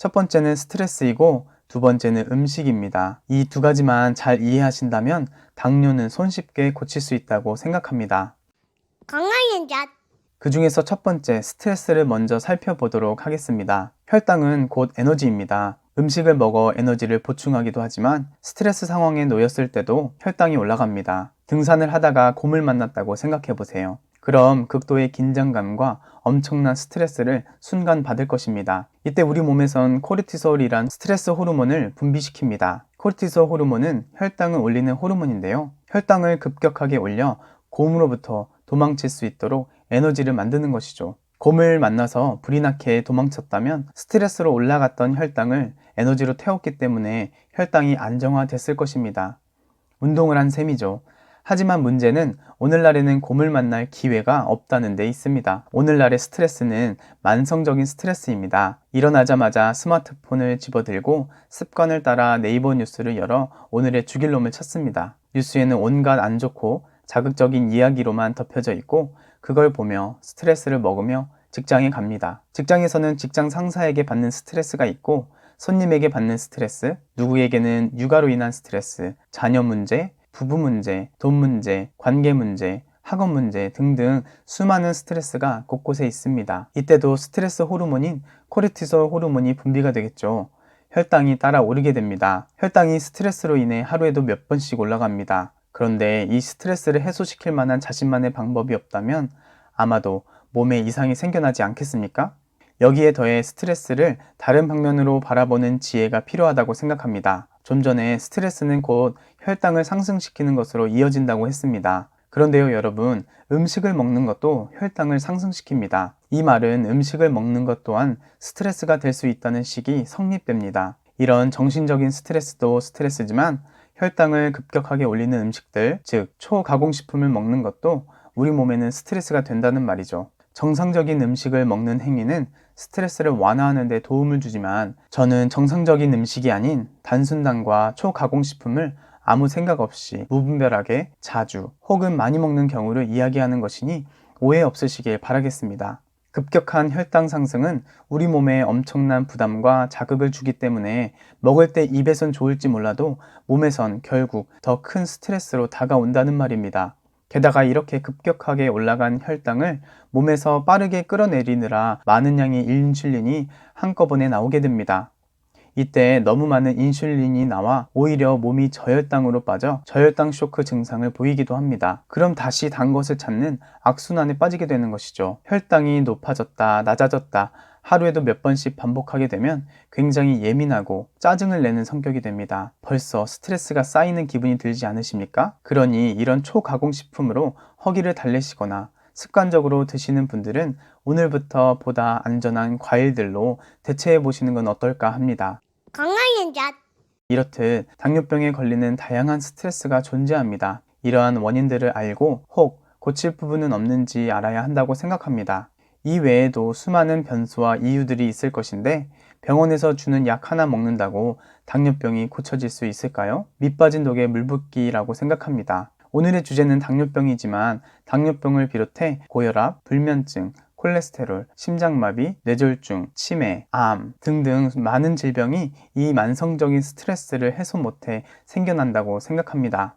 첫 번째는 스트레스이고 두 번째는 음식입니다. 이 두 가지만 잘 이해하신다면 당뇨는 손쉽게 고칠 수 있다고 생각합니다. 건강한 잣. 그 중에서 첫 번째 스트레스를 먼저 살펴보도록 하겠습니다. 혈당은 곧 에너지입니다. 음식을 먹어 에너지를 보충하기도 하지만 스트레스 상황에 놓였을 때도 혈당이 올라갑니다. 등산을 하다가 곰을 만났다고 생각해 보세요. 그럼 극도의 긴장감과 엄청난 스트레스를 순간 받을 것입니다. 이때 우리 몸에선 코르티솔이란 스트레스 호르몬을 분비시킵니다. 코르티솔 호르몬은 혈당을 올리는 호르몬인데요. 혈당을 급격하게 올려 곰으로부터 도망칠 수 있도록 에너지를 만드는 것이죠. 곰을 만나서 불이 나게 도망쳤다면 스트레스로 올라갔던 혈당을 에너지로 태웠기 때문에 혈당이 안정화됐을 것입니다. 운동을 한 셈이죠. 하지만 문제는 오늘날에는 곰을 만날 기회가 없다는 데 있습니다. 오늘날의 스트레스는 만성적인 스트레스입니다. 일어나자마자 스마트폰을 집어들고 습관을 따라 네이버 뉴스를 열어 오늘의 죽일 놈을 찾습니다. 뉴스에는 온갖 안 좋고 자극적인 이야기로만 덮여져 있고 그걸 보며 스트레스를 먹으며 직장에 갑니다. 직장에서는 직장 상사에게 받는 스트레스가 있고 손님에게 받는 스트레스, 누구에게는 육아로 인한 스트레스, 자녀 문제, 부부 문제, 돈 문제, 관계 문제, 학업 문제 등등 수많은 스트레스가 곳곳에 있습니다. 이때도 스트레스 호르몬인 코르티솔 호르몬이 분비가 되겠죠. 혈당이 따라 오르게 됩니다. 혈당이 스트레스로 인해 하루에도 몇 번씩 올라갑니다. 그런데 이 스트레스를 해소시킬 만한 자신만의 방법이 없다면 아마도 몸에 이상이 생겨나지 않겠습니까? 여기에 더해 스트레스를 다른 방면으로 바라보는 지혜가 필요하다고 생각합니다. 좀 전에 스트레스는 곧 혈당을 상승시키는 것으로 이어진다고 했습니다. 그런데요, 여러분, 음식을 먹는 것도 혈당을 상승시킵니다. 이 말은 음식을 먹는 것 또한 스트레스가 될 수 있다는 식이 성립됩니다. 이런 정신적인 스트레스도 스트레스지만 혈당을 급격하게 올리는 음식들, 즉 초가공식품을 먹는 것도 우리 몸에는 스트레스가 된다는 말이죠. 정상적인 음식을 먹는 행위는 스트레스를 완화하는 데 도움을 주지만 저는 정상적인 음식이 아닌 단순당과 초가공식품을 아무 생각 없이 무분별하게 자주 혹은 많이 먹는 경우를 이야기하는 것이니 오해 없으시길 바라겠습니다. 급격한 혈당 상승은 우리 몸에 엄청난 부담과 자극을 주기 때문에 먹을 때 입에선 좋을지 몰라도 몸에선 결국 더 큰 스트레스로 다가온다는 말입니다. 게다가 이렇게 급격하게 올라간 혈당을 몸에서 빠르게 끌어내리느라 많은 양의 인슐린이 한꺼번에 나오게 됩니다. 이때 너무 많은 인슐린이 나와 오히려 몸이 저혈당으로 빠져 저혈당 쇼크 증상을 보이기도 합니다. 그럼 다시 단 것을 찾는 악순환에 빠지게 되는 것이죠. 혈당이 높아졌다, 낮아졌다 하루에도 몇 번씩 반복하게 되면 굉장히 예민하고 짜증을 내는 성격이 됩니다. 벌써 스트레스가 쌓이는 기분이 들지 않으십니까? 그러니 이런 초가공식품으로 허기를 달래시거나 습관적으로 드시는 분들은 오늘부터 보다 안전한 과일들로 대체해 보시는 건 어떨까 합니다. 건강한 잣. 이렇듯 당뇨병에 걸리는 다양한 스트레스가 존재합니다. 이러한 원인들을 알고 혹 고칠 부분은 없는지 알아야 한다고 생각합니다. 이 외에도 수많은 변수와 이유들이 있을 것인데 병원에서 주는 약 하나 먹는다고 당뇨병이 고쳐질 수 있을까요? 밑 빠진 독에 물 붓기라고 생각합니다. 오늘의 주제는 당뇨병이지만 당뇨병을 비롯해 고혈압, 불면증, 콜레스테롤, 심장마비, 뇌졸중, 치매, 암 등등 많은 질병이 이 만성적인 스트레스를 해소 못해 생겨난다고 생각합니다.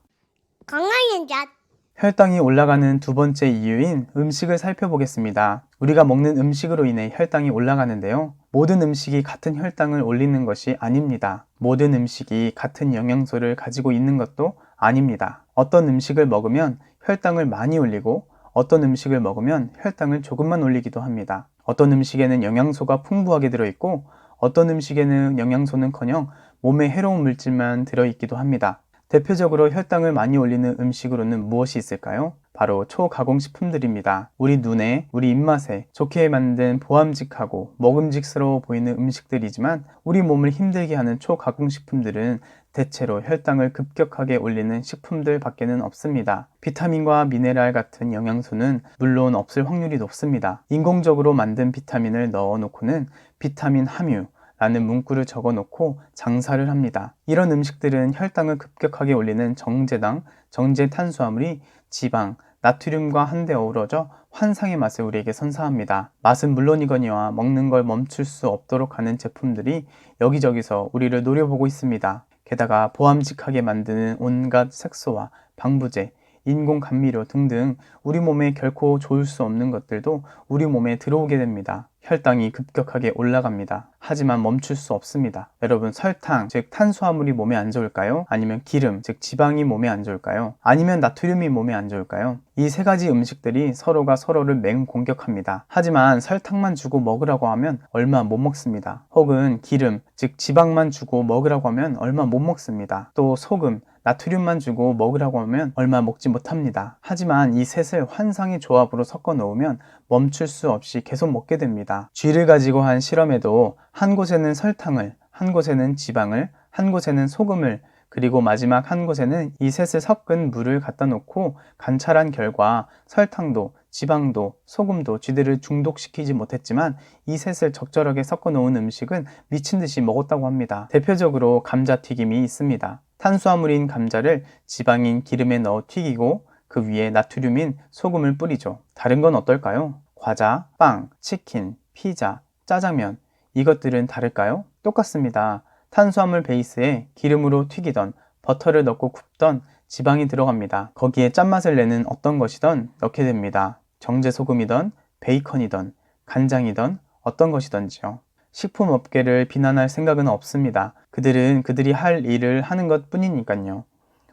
건강한 잣. 혈당이 올라가는 두 번째 이유인 음식을 살펴보겠습니다. 우리가 먹는 음식으로 인해 혈당이 올라가는데요. 모든 음식이 같은 혈당을 올리는 것이 아닙니다. 모든 음식이 같은 영양소를 가지고 있는 것도 아닙니다. 어떤 음식을 먹으면 혈당을 많이 올리고 어떤 음식을 먹으면 혈당을 조금만 올리기도 합니다. 어떤 음식에는 영양소가 풍부하게 들어있고 어떤 음식에는 영양소는커녕 몸에 해로운 물질만 들어있기도 합니다. 대표적으로 혈당을 많이 올리는 음식으로는 무엇이 있을까요? 바로 초가공식품들입니다. 우리 눈에, 우리 입맛에 좋게 만든 보암직하고 먹음직스러워 보이는 음식들이지만 우리 몸을 힘들게 하는 초가공식품들은 대체로 혈당을 급격하게 올리는 식품들 밖에는 없습니다. 비타민과 미네랄 같은 영양소는 물론 없을 확률이 높습니다. 인공적으로 만든 비타민을 넣어놓고는 비타민 함유, 라는 문구를 적어 놓고 장사를 합니다. 이런 음식들은 혈당을 급격하게 올리는 정제당, 정제탄수화물이 지방, 나트륨과 한데 어우러져 환상의 맛을 우리에게 선사합니다. 맛은 물론이거니와 먹는 걸 멈출 수 없도록 하는 제품들이 여기저기서 우리를 노려보고 있습니다. 게다가 보암직하게 만드는 온갖 색소와 방부제, 인공 감미료 등등 우리 몸에 결코 좋을 수 없는 것들도 우리 몸에 들어오게 됩니다. 혈당이 급격하게 올라갑니다. 하지만 멈출 수 없습니다. 여러분, 설탕, 즉 탄수화물이 몸에 안 좋을까요? 아니면 기름, 즉 지방이 몸에 안 좋을까요? 아니면 나트륨이 몸에 안 좋을까요? 이 세 가지 음식들이 서로가 서로를 맹공격합니다. 하지만 설탕만 주고 먹으라고 하면 얼마 못 먹습니다. 혹은 기름, 즉 지방만 주고 먹으라고 하면 얼마 못 먹습니다. 또 소금, 나트륨만 주고 먹으라고 하면 얼마 먹지 못합니다. 하지만 이 셋을 환상의 조합으로 섞어 놓으면 멈출 수 없이 계속 먹게 됩니다. 쥐를 가지고 한 실험에도 한 곳에는 설탕을, 한 곳에는 지방을, 한 곳에는 소금을, 그리고 마지막 한 곳에는 이 셋을 섞은 물을 갖다 놓고 관찰한 결과 설탕도, 지방도, 소금도 쥐들을 중독시키지 못했지만 이 셋을 적절하게 섞어 놓은 음식은 미친 듯이 먹었다고 합니다. 대표적으로 감자튀김이 있습니다. 탄수화물인 감자를 지방인 기름에 넣어 튀기고 그 위에 나트륨인 소금을 뿌리죠. 다른 건 어떨까요? 과자, 빵, 치킨, 피자, 짜장면, 이것들은 다를까요? 똑같습니다. 탄수화물 베이스에 기름으로 튀기던 버터를 넣고 굽던 지방이 들어갑니다. 거기에 짠맛을 내는 어떤 것이든 넣게 됩니다. 정제소금이든 베이컨이든 간장이든 어떤 것이든지요. 식품업계를 비난할 생각은 없습니다. 그들은 그들이 할 일을 하는 것 뿐이니까요.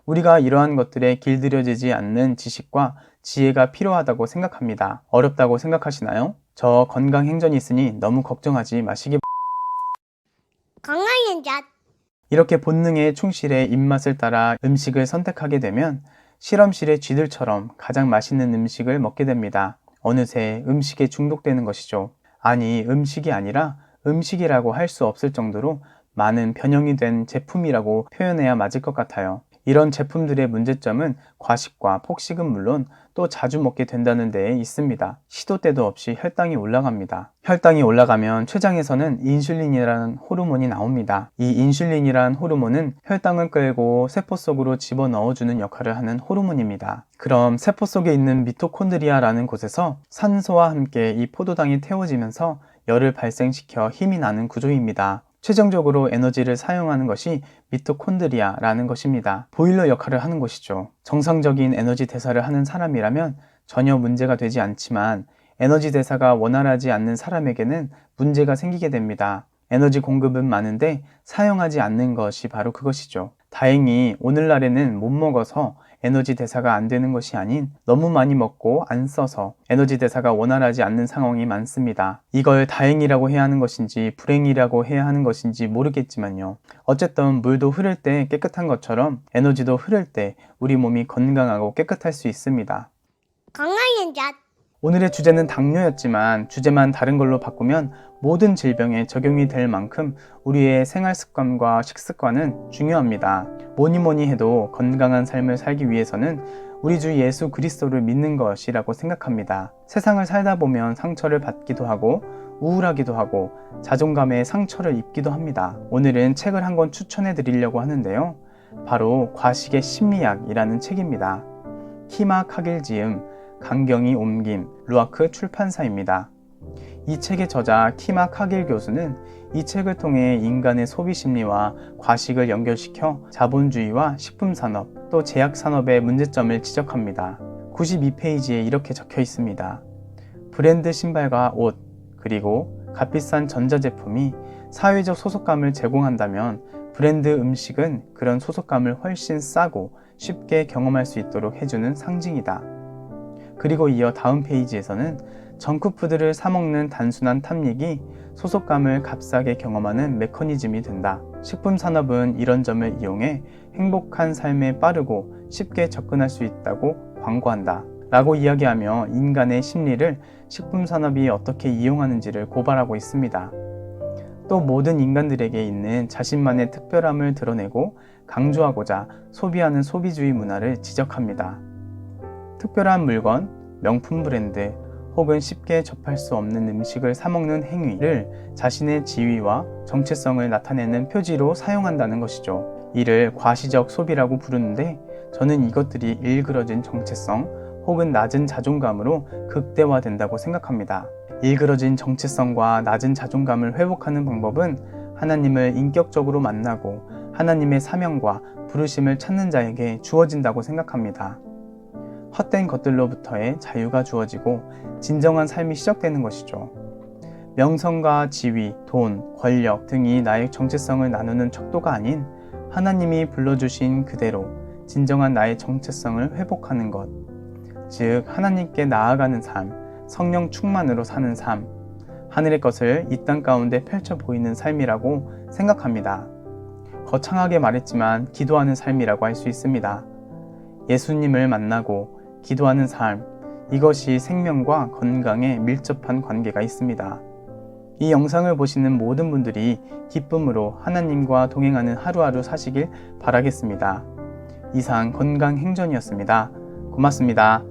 우리가 이러한 것들에 길들여지지 않는 지식과 지혜가 필요하다고 생각합니다. 어렵다고 생각하시나요? 저 건강행전이 있으니 너무 걱정하지 마시기 강아지는 잣. 이렇게 본능에 충실해 입맛을 따라 음식을 선택하게 되면 실험실의 쥐들처럼 가장 맛있는 음식을 먹게 됩니다. 어느새 음식에 중독되는 것이죠. 아니, 음식이 아니라 음식이라고 할 수 없을 정도로 많은 변형이 된 제품이라고 표현해야 맞을 것 같아요. 이런 제품들의 문제점은 과식과 폭식은 물론 또 자주 먹게 된다는 데에 있습니다. 시도 때도 없이 혈당이 올라갑니다. 혈당이 올라가면 췌장에서는 인슐린이라는 호르몬이 나옵니다. 이 인슐린이란 호르몬은 혈당을 끌고 세포 속으로 집어넣어주는 역할을 하는 호르몬입니다. 그럼 세포 속에 있는 미토콘드리아라는 곳에서 산소와 함께 이 포도당이 태워지면서 열을 발생시켜 힘이 나는 구조입니다. 최종적으로 에너지를 사용하는 것이 미토콘드리아라는 것입니다. 보일러 역할을 하는 것이죠. 정상적인 에너지 대사를 하는 사람이라면 전혀 문제가 되지 않지만 에너지 대사가 원활하지 않는 사람에게는 문제가 생기게 됩니다. 에너지 공급은 많은데 사용하지 않는 것이 바로 그것이죠. 다행히 오늘날에는 못 먹어서 에너지 대사가 안 되는 것이 아닌 너무 많이 먹고 안 써서 에너지 대사가 원활하지 않는 상황이 많습니다. 이걸 다행이라고 해야 하는 것인지 불행이라고 해야 하는 것인지 모르겠지만요. 어쨌든 물도 흐를 때 깨끗한 것처럼 에너지도 흐를 때 우리 몸이 건강하고 깨끗할 수 있습니다. 강아지는 잣. 오늘의 주제는 당뇨였지만 주제만 다른 걸로 바꾸면 모든 질병에 적용이 될 만큼 우리의 생활 습관과 식습관은 중요합니다. 뭐니 해도 건강한 삶을 살기 위해서는 우리 주 예수 그리스도를 믿는 것이라고 생각합니다. 세상을 살다 보면 상처를 받기도 하고 우울하기도 하고 자존감에 상처를 입기도 합니다. 오늘은 책을 한 권 추천해 드리려고 하는데요. 바로 과식의 심리학이라는 책입니다. 키마 카길 지음, 강경이 옮김, 루아크 출판사입니다. 이 책의 저자 키마 카길 교수는 이 책을 통해 인간의 소비 심리와 과식을 연결시켜 자본주의와 식품산업 또 제약산업의 문제점을 지적합니다. 92페이지에 이렇게 적혀 있습니다. 브랜드 신발과 옷, 그리고 값비싼 전자제품이 사회적 소속감을 제공한다면 브랜드 음식은 그런 소속감을 훨씬 싸고 쉽게 경험할 수 있도록 해주는 상징이다. 그리고 이어 다음 페이지에서는 정크푸드를 사먹는 단순한 탐닉이 소속감을 값싸게 경험하는 메커니즘이 된다. 식품산업은 이런 점을 이용해 행복한 삶에 빠르고 쉽게 접근할 수 있다고 광고한다. 라고 이야기하며 인간의 심리를 식품산업이 어떻게 이용하는지를 고발하고 있습니다. 또 모든 인간들에게 있는 자신만의 특별함을 드러내고 강조하고자 소비하는 소비주의 문화를 지적합니다. 특별한 물건, 명품 브랜드, 혹은 쉽게 접할 수 없는 음식을 사먹는 행위를 자신의 지위와 정체성을 나타내는 표지로 사용한다는 것이죠. 이를 과시적 소비라고 부르는데 저는 이것들이 일그러진 정체성 혹은 낮은 자존감으로 극대화된다고 생각합니다. 일그러진 정체성과 낮은 자존감을 회복하는 방법은 하나님을 인격적으로 만나고 하나님의 사명과 부르심을 찾는 자에게 주어진다고 생각합니다. 헛된 것들로부터의 자유가 주어지고 진정한 삶이 시작되는 것이죠. 명성과 지위, 돈, 권력 등이 나의 정체성을 나누는 척도가 아닌 하나님이 불러주신 그대로 진정한 나의 정체성을 회복하는 것, 즉 하나님께 나아가는 삶, 성령 충만으로 사는 삶, 하늘의 것을 이 땅 가운데 펼쳐 보이는 삶이라고 생각합니다. 거창하게 말했지만 기도하는 삶이라고 할 수 있습니다. 예수님을 만나고 기도하는 삶, 이것이 생명과 건강에 밀접한 관계가 있습니다. 이 영상을 보시는 모든 분들이 기쁨으로 하나님과 동행하는 하루하루 사시길 바라겠습니다. 이상 건강행전이었습니다. 고맙습니다.